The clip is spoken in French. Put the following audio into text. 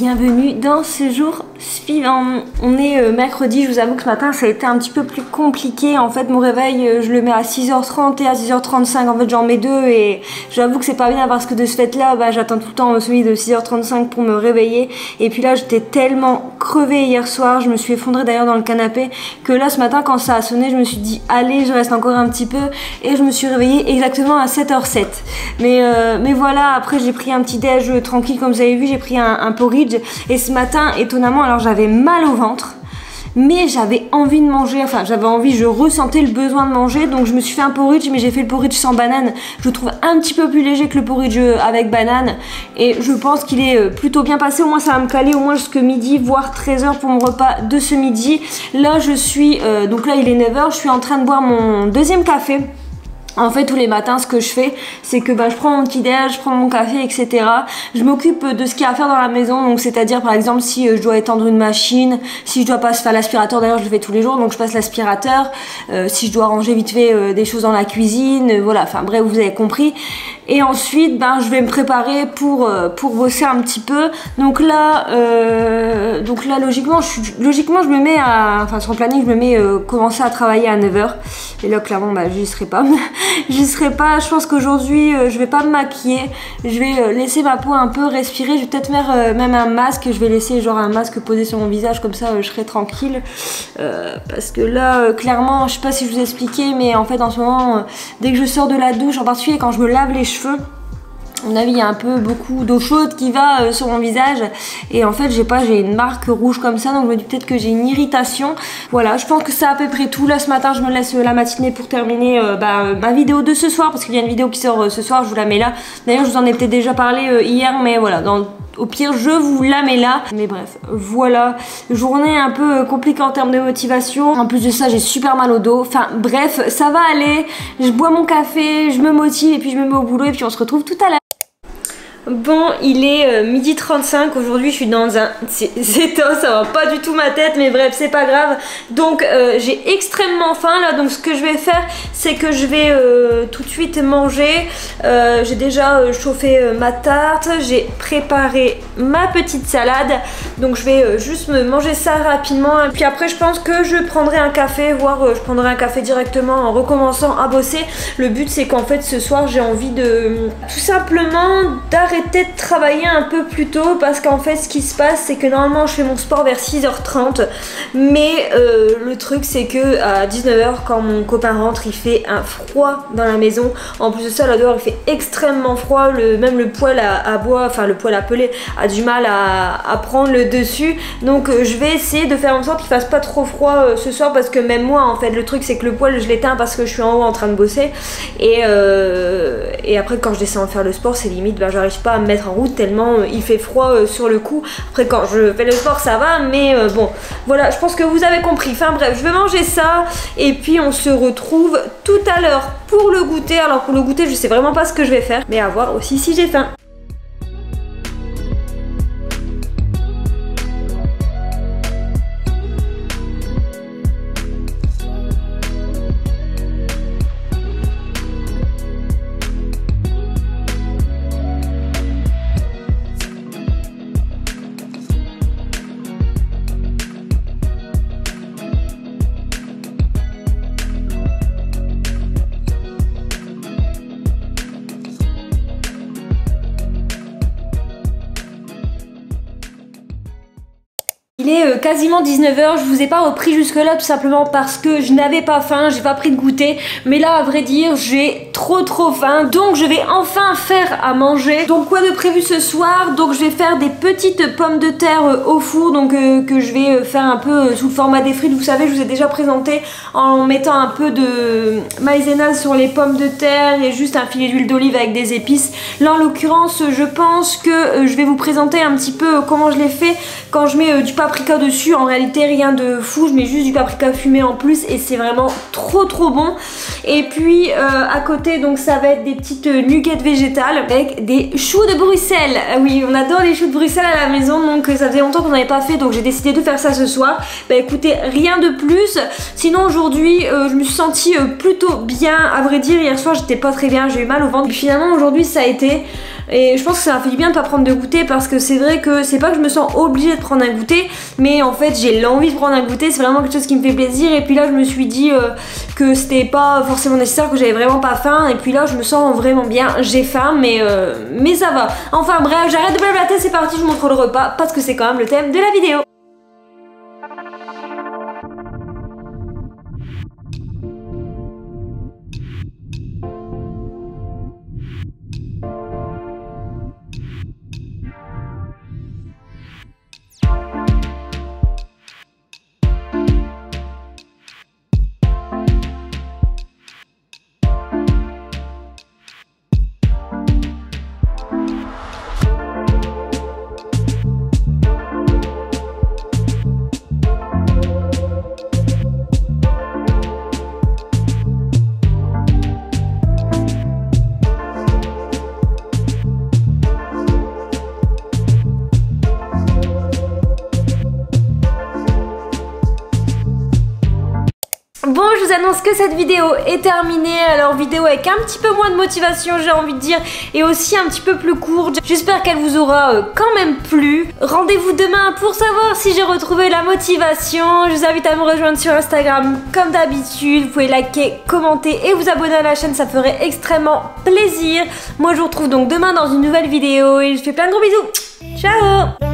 bienvenue dans ce jour suivant. On est mercredi, je vous avoue que ce matin ça a été un petit peu plus compliqué. En fait mon réveil je le mets à 6h30 et à 6h35 en fait j'en mets deux et j'avoue que c'est pas bien parce que de ce fait là j'attends tout le temps celui de 6h35 pour me réveiller. Et puis là j'étais tellement crevée hier soir, je me suis effondrée d'ailleurs dans le canapé, que là ce matin quand ça a sonné je me suis dit allez je reste encore un petit peu et je me suis réveillée exactement à 7h07. Mais voilà, après j'ai pris un petit déj tranquille comme vous avez vu, j'ai pris un porridge et ce matin étonnamment alors j'avais mal au ventre mais j'avais envie de manger, enfin j'avais envie, je ressentais le besoin de manger, donc je me suis fait un porridge, mais j'ai fait le porridge sans banane. Je le trouve un petit peu plus léger que le porridge avec banane et je pense qu'il est plutôt bien passé. Au moins ça va me caler au moins jusque midi voire 13h pour mon repas de ce midi. Là je suis, donc là il est 9h, je suis en train de boire mon deuxième café. En fait tous les matins ce que je fais c'est que je prends mon petit déj, je prends mon café etc. Je m'occupe de ce qu'il y a à faire dans la maison, donc c'est à dire par exemple si je dois étendre une machine, si je dois pas faire l'aspirateur, d'ailleurs je le fais tous les jours donc je passe l'aspirateur, si je dois ranger vite fait des choses dans la cuisine, voilà, enfin bref vous avez compris. Et ensuite je vais me préparer pour bosser un petit peu. Donc là logiquement je me mets à, enfin sur le planning je me mets commencer à travailler à 9h. Et là clairement j'y serai pas. J'y serai pas, je pense qu'aujourd'hui je vais pas me maquiller, je vais laisser ma peau un peu respirer, je vais peut-être mettre même un masque, je vais laisser genre un masque posé sur mon visage comme ça je serai tranquille. Parce que là clairement je sais pas si je vous ai expliqué mais en fait en ce moment dès que je sors de la douche, en particulier quand je me lave les cheveux, à mon avis il y a un peu beaucoup d'eau chaude qui va sur mon visage et en fait j'ai une marque rouge comme ça, donc je me dis peut-être que j'ai une irritation. Voilà, je pense que c'est à peu près tout. Là ce matin je me laisse la matinée pour terminer ma vidéo de ce soir, parce qu'il y a une vidéo qui sort ce soir, je vous la mets là. D'ailleurs je vous en ai peut-être déjà parlé hier, mais voilà, au pire je vous la mets là. Mais bref, voilà, journée un peu compliquée en termes de motivation. En plus de ça j'ai super mal au dos. Enfin bref, ça va aller. Je bois mon café, je me motive et puis je me mets au boulot et puis on se retrouve tout à l'heure. Bon, il est 12h35, aujourd'hui je suis dans un... ça va pas du tout ma tête, mais bref, c'est pas grave. Donc j'ai extrêmement faim là, donc ce que je vais faire, c'est que je vais tout de suite manger. J'ai déjà chauffé ma tarte, j'ai préparé ma petite salade, donc je vais juste me manger ça rapidement. Et puis après je pense que je prendrai un café, voire je prendrai un café directement en recommençant à bosser. Le but c'est qu'en fait ce soir j'ai envie de tout simplement d'arrêter de travailler un peu plus tôt, parce qu'en fait ce qui se passe c'est que normalement je fais mon sport vers 6h30 mais le truc c'est que à 19h quand mon copain rentre il fait un froid dans la maison. En plus de ça là dehors il fait extrêmement froid, même le poêle à bois, enfin le poêle à peler a du mal à prendre le dessus, donc je vais essayer de faire en sorte qu'il fasse pas trop froid ce soir, parce que même moi en fait le truc c'est que le poêle je l'éteins parce que je suis en haut en train de bosser et après quand je descends faire le sport c'est limite j'arrive pas à me mettre en route tellement il fait froid sur le coup. Après quand je fais le sport ça va, mais bon voilà, je pense que vous avez compris. Enfin bref, je vais manger ça et puis on se retrouve tout à l'heure pour le goûter. Alors pour le goûter je sais vraiment pas ce que je vais faire, mais à voir aussi si j'ai faim. Il est quasiment 19h, je vous ai pas repris jusque là tout simplement parce que je n'avais pas faim, j'ai pas pris de goûter. Mais là à vrai dire j'ai trop faim, donc je vais enfin faire à manger. Donc quoi de prévu ce soir? Donc je vais faire des petites pommes de terre au four, donc que je vais faire un peu sous le format des frites. Vous savez je vous ai déjà présenté en mettant un peu de maïzena sur les pommes de terre et juste un filet d'huile d'olive avec des épices. Là en l'occurrence je pense que je vais vous présenter un petit peu comment je l'ai fait quand je mets du paprika dessus. En réalité rien de fou, je mets juste du paprika fumé en plus et c'est vraiment trop bon. Et puis à côté goûter, donc ça va être des petites nuggets végétales avec des choux de Bruxelles. Oui, on adore les choux de Bruxelles à la maison, donc ça faisait longtemps qu'on n'avait pas fait, donc j'ai décidé de faire ça ce soir. Bah écoutez, rien de plus. Sinon aujourd'hui, je me suis sentie plutôt bien. À vrai dire, hier soir j'étais pas très bien, j'ai eu mal au ventre. Puis finalement aujourd'hui ça a été. Et je pense que ça m'a fait du bien de pas prendre de goûter, parce que c'est vrai que c'est pas que je me sens obligée de prendre un goûter, mais en fait j'ai l'envie de prendre un goûter, c'est vraiment quelque chose qui me fait plaisir. Et puis là je me suis dit que c'était pas forcément nécessaire, que j'avais vraiment pas faim. Et puis là je me sens vraiment bien, j'ai faim mais ça va. Enfin bref, j'arrête de blablater, c'est parti, je vous montre le repas parce que c'est quand même le thème de la vidéo. Bon, je vous annonce que cette vidéo est terminée. Alors vidéo avec un petit peu moins de motivation, j'ai envie de dire, et aussi un petit peu plus courte. J'espère qu'elle vous aura quand même plu. Rendez-vous demain pour savoir si j'ai retrouvé la motivation. Je vous invite à me rejoindre sur Instagram comme d'habitude. Vous pouvez liker, commenter et vous abonner à la chaîne, ça ferait extrêmement plaisir. Moi je vous retrouve donc demain dans une nouvelle vidéo et je vous fais plein de gros bisous. Ciao!